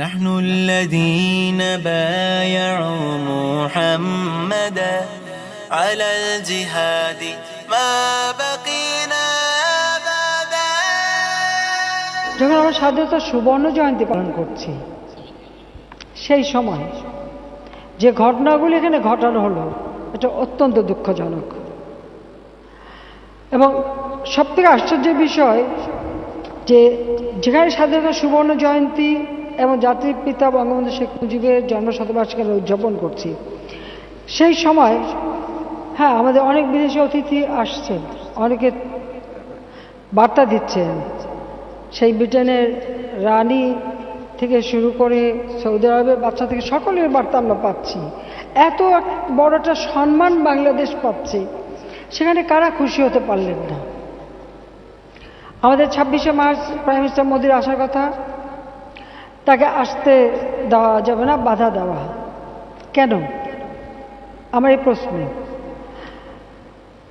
نحن الذين بايعوا محمدا على الجهاد ما بقينا أبدا। যখন আমরা স্বাধীনতার সুবর্ণ জয়ন্তী পালন করছি, সেই সময় যে ঘটনাগুলি এখানে ঘটানো হলো এটা অত্যন্ত দুঃখজনক। এবং সবথেকে আশ্চর্যের বিষয় যে যেখানে স্বাধীনতার সুবর্ণ জয়ন্তী এবং জাতির পিতা বঙ্গবন্ধু শেখ মুজিবের জন্মশতবার্ষিকী আমরা উদযাপন করছি, সেই সময় আমাদের অনেক বিদেশি অতিথি আসছেন, অনেকে বার্তা দিচ্ছেন। সেই ব্রিটেনের রানী থেকে শুরু করে সৌদি আরবের বাচ্চা থেকে সকলের বার্তা আমরা পাচ্ছি। এত বড় একটা সম্মান বাংলাদেশ পাচ্ছে, সেখানে কারা খুশি হতে পারলেন না? আমাদের 26শে মার্চ প্রাইম মিনিস্টার মোদির আসার কথা, তাকে আসতে দেওয়া যাবে না, বাধা দেওয়া কেন? আমার এই প্রশ্ন।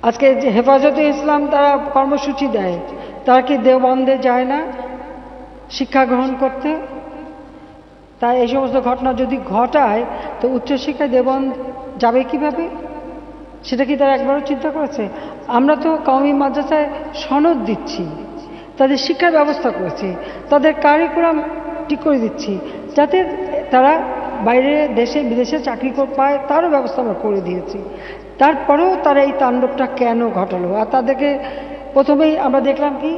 আজকে যে হেফাজতে ইসলাম তারা কর্মসূচি দেয়, তারা কি দেওবন্দে যায় না শিক্ষা গ্রহণ করতে? তাই এই সমস্ত ঘটনা যদি ঘটায় তো উচ্চশিক্ষায় দেওবন্দ যাবে কিভাবে? সেটা কি তারা একবারও চিন্তা করেছে? আমরা তো কওমি মাদ্রাসায় সনদ দিচ্ছি, তাদের শিক্ষার ব্যবস্থা করেছি, তাদের কারিকুলাম ঠিক করে দিচ্ছি, যাতে তারা বাইরে দেশে বিদেশে চাকরি পায়, তারও ব্যবস্থা আমরা করে দিয়েছি। তারপরেও তারা এই তাণ্ডবটা কেন ঘটালো? আর তাদেরকে প্রথমেই আমরা দেখলাম কি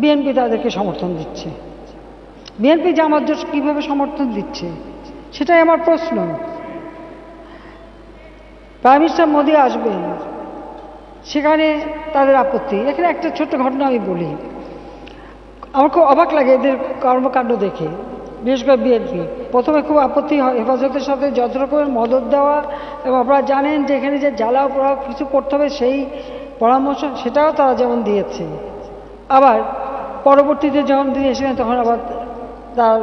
বিএনপি তাদেরকে সমর্থন দিচ্ছে। বিএনপি জামাত জোট কীভাবে সমর্থন দিচ্ছে সেটাই আমার প্রশ্ন। প্রাইম মিনিস্টার মোদি আসবেন, সেখানে তাদের আপত্তি। এখানে একটা ছোট্ট ঘটনা আমি বলি, আমার খুব অবাক লাগে এদের কর্মকাণ্ড দেখে, বিশেষ করে বিএনপি। প্রথমে খুব আপত্তি হয় হেফাজতের সাথে যত রকমের মদত দেওয়া, এবং আপনারা জানেন যে এখানে যে জ্বালাও পোড়াও কিছু করতে হবে সেই পরামর্শ, সেটাও তারা যেমন দিয়েছে। আবার পরবর্তীতে যখন দিয়ে এসেছেন তখন আবার তার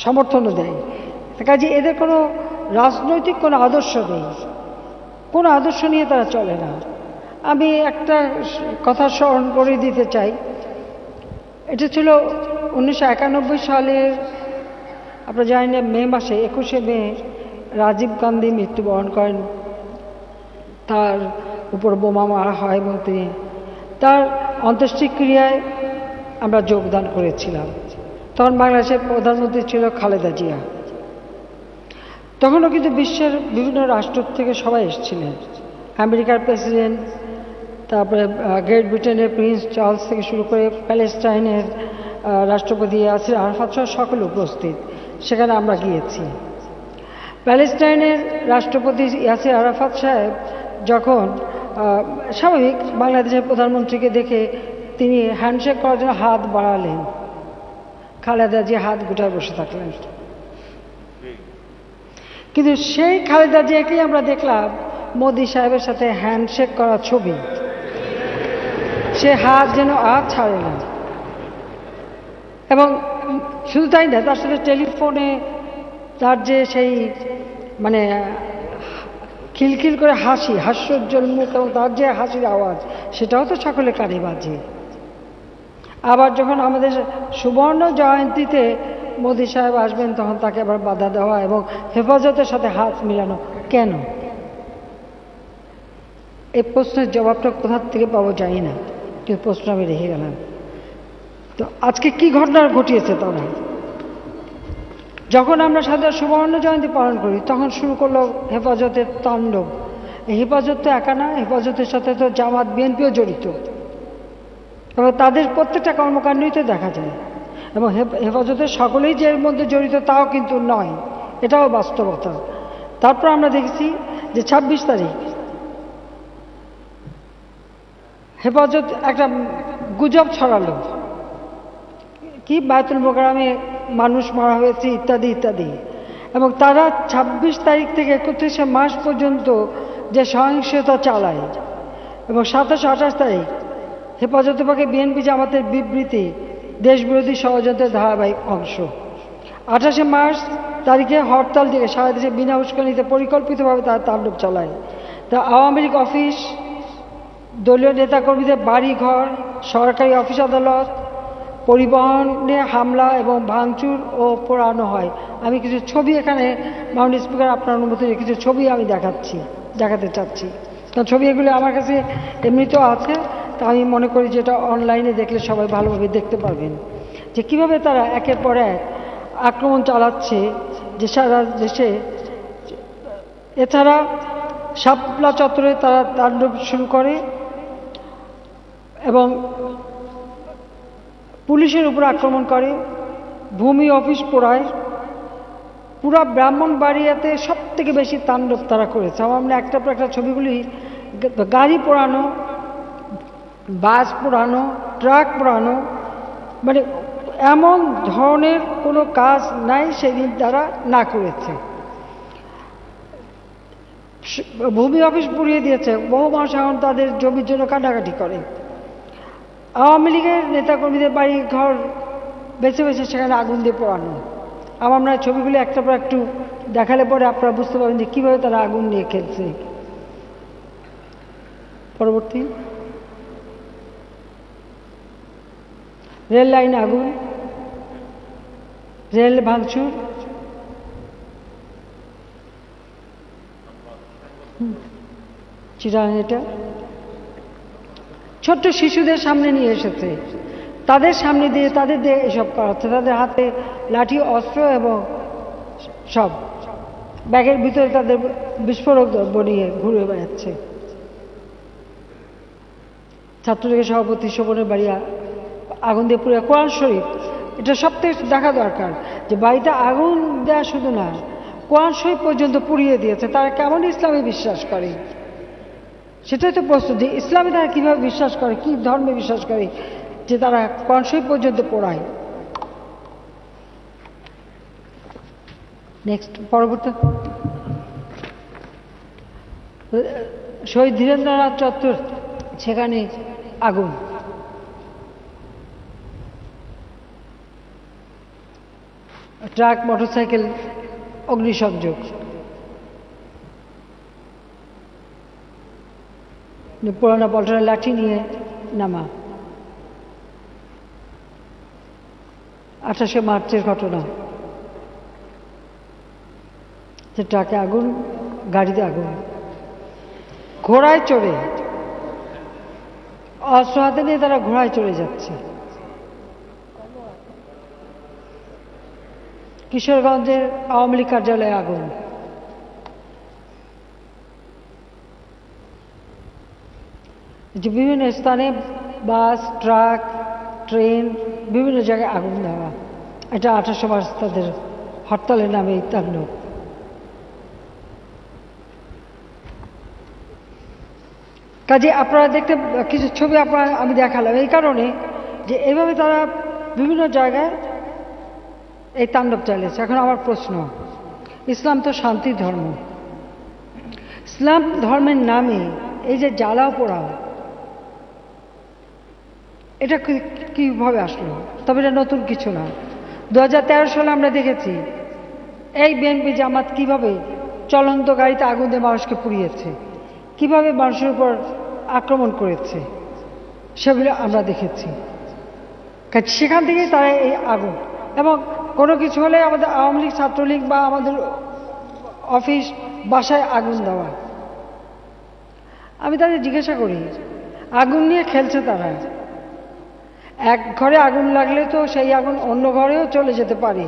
সমর্থনও দেয়। কাজে এদের কোনো রাজনৈতিক কোনো আদর্শ নেই, কোনো আদর্শ নিয়ে তারা চলে না। আমি একটা কথা স্মরণ করে দিতে চাই। এটা ছিল 1991 সালের, আপনারা জানেন মে মাসে 21শে মে রাজীব গান্ধী মৃত্যুবরণ করেন। তার উপর বোমা মারা হয় এবং তিনি তার অন্ত্যেষ্টিক্রিয়ায় আমরা যোগদান করেছিলাম। তখন বাংলাদেশের প্রধানমন্ত্রী ছিল খালেদা জিয়া। তখনও কিন্তু বিশ্বের বিভিন্ন রাষ্ট্র থেকে সবাই এসেছিলেন, আমেরিকার প্রেসিডেন্ট, তারপরে গ্রেট ব্রিটেনের প্রিন্স চার্লস থেকে শুরু করে প্যালেস্টাইনের রাষ্ট্রপতি ইয়াসির আরাফাত সহ সকলে উপস্থিত। সেখানে আমরা গিয়েছি। প্যালেস্টাইনের রাষ্ট্রপতি ইয়াসির আরাফাত সাহেব যখন স্বাভাবিক বাংলাদেশের প্রধানমন্ত্রীকে দেখে তিনি হ্যান্ডশেক করার জন্য হাত বাড়ালেন, খালেদা জিয়া হাত গুটায় বসে থাকলেন। কিন্তু সেই খালেদা জিয়াকেই আমরা দেখলাম মোদি সাহেবের সাথে হ্যান্ডশেক করা ছবি, সে হাত যেন আর ছাড়ে না। এবং শুধু তাই না, তার সাথে টেলিফোনে তার যে সেই মানে খিলখিল করে হাসি, হাস্যোজ্জ্বল মুখ এবং তার যে হাসির আওয়াজ, সেটাও তো সকলে কানে বাজে। আবার যখন আমাদের সুবর্ণ জয়ন্তীতে মোদি সাহেব আসবেন তখন তাকে আবার বাধা দেওয়া এবং হেফাজতের সাথে হাত মিলানো কেন? এই প্রশ্নের জবাবটা কোথার থেকে পাবো জানি না, কিন্তু প্রশ্ন আমি রেখে গেলাম। তো আজকে কি ঘটনা ঘটিয়েছে তারা? যখন আমরা সাধারণ সুবর্ণ জয়ন্তী পালন করি তখন শুরু করলো হেফাজতের তাণ্ডব। এই হেফাজত তো একা না, হেফাজতের সাথে তো জামাত বিএনপিও জড়িত এবং তাদের প্রত্যেকটা কর্মকাণ্ডই তো দেখা যায়। এবং হেফাজতের সকলেই যে এর মধ্যে জড়িত তাও কিন্তু নয়, এটাও বাস্তবতা। তারপর আমরা দেখেছি যে 26 তারিখ হেফাজত একটা গুজব ছড়ালো কি বায়তুল মোকাররমে মানুষ মারা হয়েছে ইত্যাদি ইত্যাদি। এবং তারা 26 তারিখ থেকে 31শে মার্চ পর্যন্ত যে সহিংসতা চালায়, এবং 27-28 তারিখ হেফাজতের পক্ষে বিএনপি জামাতের বিবৃতি দেশবিরোধী ষড়যন্ত্রের ধারাবাহিক অংশ। 28শে মার্চ তারিখে হরতাল থেকে সারা দেশে বিনা উস্কানিতে পরিকল্পিতভাবে তারা তাণ্ডব চালায়। তা আওয়ামী লীগ অফিস, দলীয় নেতাকর্মীদের বাড়ি ঘর, সরকারি অফিস আদালত, পরিবহনে হামলা এবং ভাঙচুর ও পোড়ানো হয়। আমি কিছু ছবি এখানে মাউন্ট স্পিকার আপনার অনুমতি কিছু ছবি আমি দেখাতে চাচ্ছি, কারণ ছবি এগুলো আমার কাছে এমনিতেও আছে, তা আমি মনে করি যে এটা অনলাইনে দেখলে সবাই ভালোভাবে দেখতে পারবেন যে কীভাবে তারা একের পর এক আক্রমণ চালাচ্ছে যে সারা দেশে। এছাড়া শাপলা চত্বরে তারা তাণ্ডব শুরু করে এবং পুলিশের উপর আক্রমণ করে, ভূমি অফিস পোড়ায়। পুরা ব্রাহ্মণবাড়িয়াতে সব থেকে বেশি তাণ্ডব তারা করেছে। আমরা একটা পর একটা ছবিগুলি, গাড়ি পোড়ানো, বাস পোড়ানো, ট্রাক পোড়ানো, মানে এমন ধরনের কোনো কাজ নাই সেদিন তারা না করেছে। ভূমি অফিস পুড়িয়ে দিয়েছে, বহু মানুষ এখন তাদের জমির জন্য কাটাকাটি করে। আওয়ামী লীগের নেতাকর্মীদের বাড়ি ঘর বেছে বেছে সেখানে আগুন দিয়ে পোড়ানো। আমরা ছবিগুলো একটা পর একটু দেখালে পরে আপনারা বুঝতে পারবেন যে কীভাবে তারা আগুন নিয়ে খেলছে। পরবর্তী, রেল লাইন আগুন, রেল ভাঙচুর, চিরাং, এটা ছোট্ট শিশুদের সামনে নিয়ে এসেছে, তাদের সামনে দিয়ে তাদের দিয়ে এসব করা হচ্ছে। তাদের হাতে লাঠি, অস্ত্র এবং সব ব্যাগের ভিতরে তাদের বিস্ফোরক দ্রব্য নিয়ে ঘুরে বেড়াচ্ছে। ছাত্রলীগের সভাপতি শোভনের বাড়ি আগুন দিয়ে পুরো কোরআন শরীফ, এটা সব থেকে দেখা দরকার যে বাড়িতে আগুন দেওয়া শুধু না, কোরআন শরীফ পর্যন্ত পুড়িয়ে দিয়েছে। তারা কেমন ইসলামে বিশ্বাস করে সেটাই তো প্রশ্ন, যে ইসলামে তারা কীভাবে বিশ্বাস করে, কী ধর্মে বিশ্বাস করে যে তারা কোরআন শরীফ পর্যন্ত পড়ায়। নেক্সট, পরবর্তী, শহীদ ধীরেন্দ্রনাথ চত্বর, সেখানে আগুন। ট্রাক, মোটরসাইকেল অগ্নিসংযোগ। পুরানা পল্টনের লাঠি নিয়ে নামা। 28শে মার্চের ঘটনা, যে ট্রাকে আগুন, গাড়িতে আগুন, ঘোড়ায় চড়ে, অস্ত্র হাতে নিয়ে তারা ঘোড়ায় চড়ে যাচ্ছে। কিশোরগঞ্জের আওয়ামী লীগ কার্যালয়ে আগুন। যে বিভিন্ন স্থানে বাস, ট্রাক, ট্রেন, বিভিন্ন জায়গায় আগুন দেওয়া, এটা 28শে মার্চ তাদের হরতালের নামে এই তাণ্ডব। কাজে আপনারা দেখতে কিছু ছবি আমি দেখালাম এই কারণে যে এইভাবে তারা বিভিন্ন জায়গায় এই তাণ্ডব চালিয়েছে। এখন আমার প্রশ্ন, ইসলাম তো শান্তির ধর্ম, ইসলাম ধর্মের নামে এই যে জ্বালাও পোড়াও, এটা কীভাবে আসলো? তবে এটা নতুন কিছু না। 2013 সালে আমরা দেখেছি এই বিএনপি জামাত কিভাবে চলন্ত গাড়িতে আগুন দিয়ে মানুষকে পুড়িয়েছে, কিভাবে মানুষের উপর আক্রমণ করেছে, সেগুলো আমরা দেখেছি। সেখান থেকেই তারা এই আগুন, এবং কোনো কিছু হলে আমাদের আওয়ামী লীগ, ছাত্রলীগ বা আমাদের অফিস, বাসায় আগুন দেওয়া। আমি তাদের জিজ্ঞাসা করি, আগুন নিয়ে খেলছে তারা, এক ঘরে আগুন লাগলে তো সেই আগুন অন্য ঘরেও চলে যেতে পারে,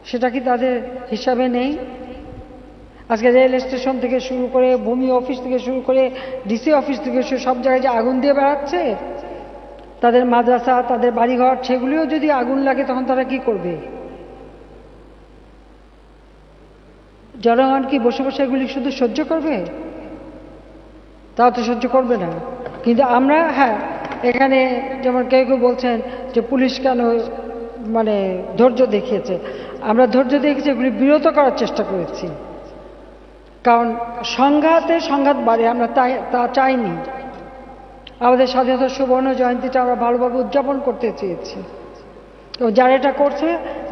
সেটা কি তাদের হিসাবে নেই? আজকে রেল স্টেশন থেকে শুরু করে, ভূমি অফিস থেকে শুরু করে, ডিসি অফিস থেকে সব জায়গায় যে আগুন দিয়ে বেড়াচ্ছে, তাদের মাদ্রাসা, তাদের বাড়িঘর, সেগুলিও যদি আগুন লাগে তখন তারা কি করবে? জনগণ কি বসে বসে এগুলি শুধু সহ্য করবে? তাও তো সহ্য করবে না। কিন্তু আমরা, হ্যাঁ, এখানে যেমন কেউ কেউ বলছেন যে পুলিশ কেন ধৈর্য দেখিয়েছে, আমরা ধৈর্য দেখিয়েছি, এগুলি বিরত করার চেষ্টা করেছি। কারণ সংঘাত বাড়ে, আমরা তা চাইনি। আমাদের স্বাধীনতার সুবর্ণ জয়ন্তীটা আমরা ভালোভাবে উদযাপন করতে চেয়েছি, এবং যারা এটা করছে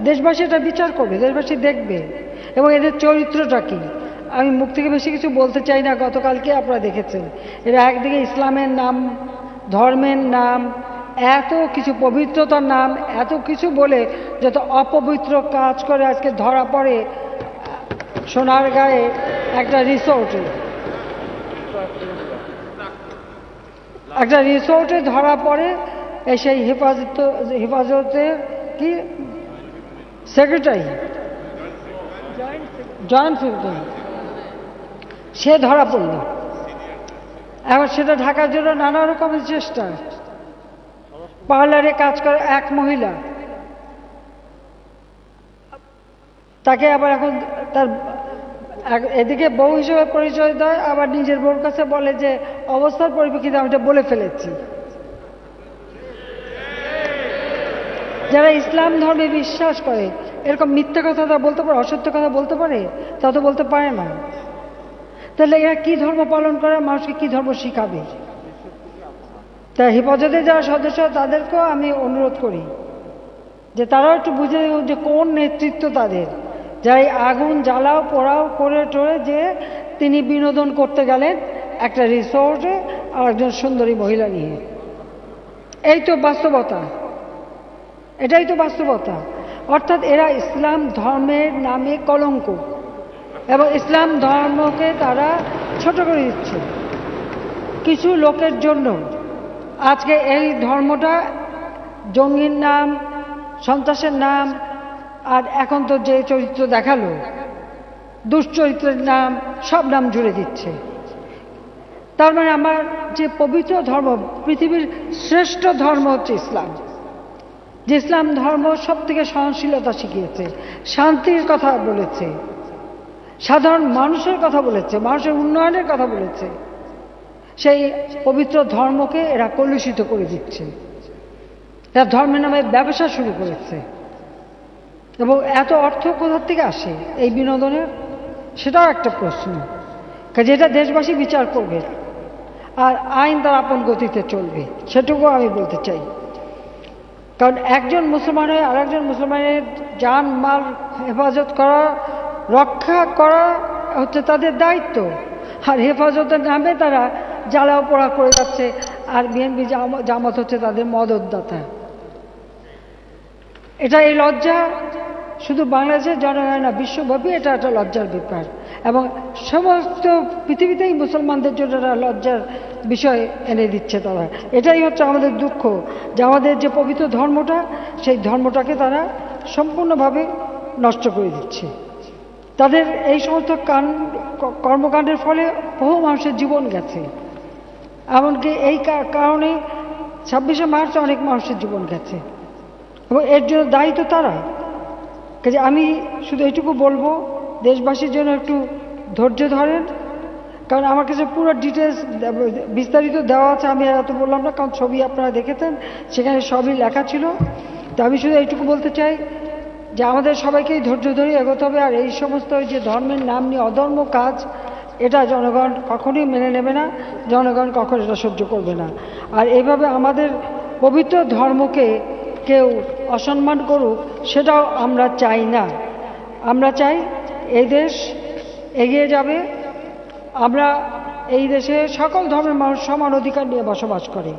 দেশবাসী এটা বিচার করবে, দেশবাসী দেখবে এবং এদের চরিত্রটা কি। আমি মুখ থেকে বেশি কিছু বলতে চাই না। গতকালকে আপনারা দেখেছেন এরা একদিকে ইসলামের নাম, ধর্মের নাম, এত কিছু পবিত্রতার নাম এত কিছু বলে যত অপবিত্র কাজ করে আজকে ধরা পড়ে সোনারগাঁয়ে একটা রিসোর্টে ধরা পড়ে সেই হেফাজতের কি সেক্রেটারি জয়েন্ট সেক্রেটারি সে ধরা পড়ল। এখন সেটা ঢাকার জন্য নানা রকমের চেষ্টা। পার্লারে কাজ করে এক মহিলা, তাকে আবার এখন তার এদিকে বউ হিসেবে পরিচয় দেয়, আবার নিজের বউর কাছে বলে যে অবস্থার পরিপ্রেক্ষিতে আমি এটা বলে ফেলেছি। যারা ইসলাম ধর্মে বিশ্বাস করে এরকম মিথ্যা কথা তা বলতে পারে, অসত্য কথা বলতে পারে? তা তো বলতে পারে না। তাহলে এরা কি ধর্ম পালন করে, মানুষকে কি ধর্ম শিখাবে? তাই হেফাজতে যারা সদস্য তাদেরকেও আমি অনুরোধ করি যে তারাও একটু বুঝে যে কোন নেতৃত্ব তাদের, যারা এই আগুন জ্বালাও পোড়াও করে টোরে যে তিনি বিনোদন করতে গেলেন একটা রিসোর্টে আর একজন সুন্দরী মহিলা নিয়ে। এই তো বাস্তবতা, এটাই তো বাস্তবতা। অর্থাৎ এরা ইসলাম ধর্মের নামে কলঙ্ক এবং ইসলাম ধর্মকে তারা ছোট করে দিচ্ছে কিছু লোকের জন্য। আজকে এই ধর্মটা জঙ্গির নাম, সন্ত্রাসের নাম, আর এখন তো যে চরিত্র দেখালো দুশ্চরিত্রের নাম, সব নাম জুড়ে দিচ্ছে। তার মানে আমার যে পবিত্র ধর্ম, পৃথিবীর শ্রেষ্ঠ ধর্ম হচ্ছে ইসলাম, যে ইসলাম ধর্ম সব থেকে সহনশীলতা শিখিয়েছে, শান্তির কথা বলেছে, সাধারণ মানুষের কথা বলেছে, মানুষের উন্নয়নের কথা বলেছে, সেই পবিত্র ধর্মকে এরা কলুষিত করে দিচ্ছে। এরা ধর্মের নামে ব্যবসা শুরু করেছে এবং এত অর্থ কোথা থেকে আসে এই বিনোদনের, সেটাও একটা প্রশ্ন। কাজে এটা দেশবাসী বিচার করবে আর আইন তার আপন গতিতে চলবে, সেটুকু আমি বলতে চাই। কারণ একজন মুসলমানের আর একজন মুসলমানের জান মাল হেফাজত করা, রক্ষা করা হচ্ছে তাদের দায়িত্ব। আর হেফাজতের নামে তারা জ্বালাও পোড়া করে যাচ্ছে, আর বিএনপি জামাত হচ্ছে তাদের মদতদাতা। এটা এই লজ্জা শুধু বাংলাদেশের জনগণ না, বিশ্বব্যাপী এটা একটা লজ্জার ব্যাপার এবং সমস্ত পৃথিবীতেই মুসলমানদের জন্য একটা লজ্জার বিষয় এনে দিচ্ছে তারা। এটাই হচ্ছে আমাদের দুঃখ যে আমাদের যে পবিত্র ধর্মটা, সেই ধর্মটাকে তারা সম্পূর্ণভাবে নষ্ট করে দিচ্ছে। তাদের এই সমস্ত কর্মকাণ্ডের ফলে বহু মানুষের জীবন গেছে, এমনকি এই কারণে 26শে মার্চ অনেক মানুষের জীবন গেছে এবং এর জন্য দায়ী তো তারা। কাজে আমি শুধু এইটুকু বলবো, দেশবাসীর জন্য একটু ধৈর্য ধরেন, কারণ আমার কাছে পুরো ডিটেলস বিস্তারিত দেওয়া আছে। আমি এত বললাম না, কারণ ছবি আপনারা দেখেছেন, সেখানে সবই লেখা ছিল। তো আমি শুধু এইটুকু বলতে চাই যে আমাদের সবাইকেই ধৈর্য ধরে এগোতে হবে। আর এই সমস্ত যে ধর্মের নাম নিয়ে অধর্ম কাজ, এটা জনগণ কখনোই মেনে নেবে না, জনগণ কখনো এটা সহ্য করবে না। আর এইভাবে আমাদের পবিত্র ধর্মকে কেউ অসম্মান করুক, সেটাও আমরা চাই না। আমরা চাই এই দেশ এগিয়ে যাবে, আমরা এই দেশে সকল ধর্মের মানুষ সমান অধিকার নিয়ে বসবাস করে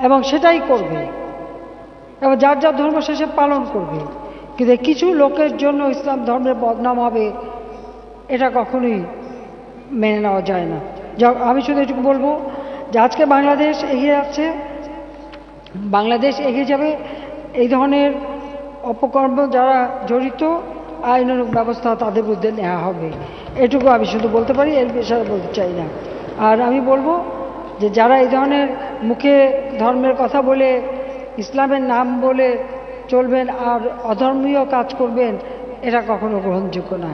এবং সেটাই করবে এবং যার যার ধর্ম শেষে পালন করবে। কিন্তু কিছু লোকের জন্য ইসলাম ধর্মের বদনাম হবে, এটা কখনোই মেনে নেওয়া যায় না। আমি শুধু এটুকু বলবো যে আজকে বাংলাদেশ এগিয়ে যাচ্ছে, বাংলাদেশ এগিয়ে যাবে। এই ধরনের অপকর্ম যারা জড়িত, আইনানুগ ব্যবস্থা তাদের বিরুদ্ধে নেওয়া হবে, এটুকু আমি শুধু বলতে পারি, এর বিষয়ে বলতে চাই না। আর আমি বলবো যে যারা এই ধরনের মুখে ধর্মের কথা বলে, ইসলামের নাম বলে চলবেন আর অধর্মীয় কাজ করবেন, এটা কখনো গ্রহণযোগ্য নয়।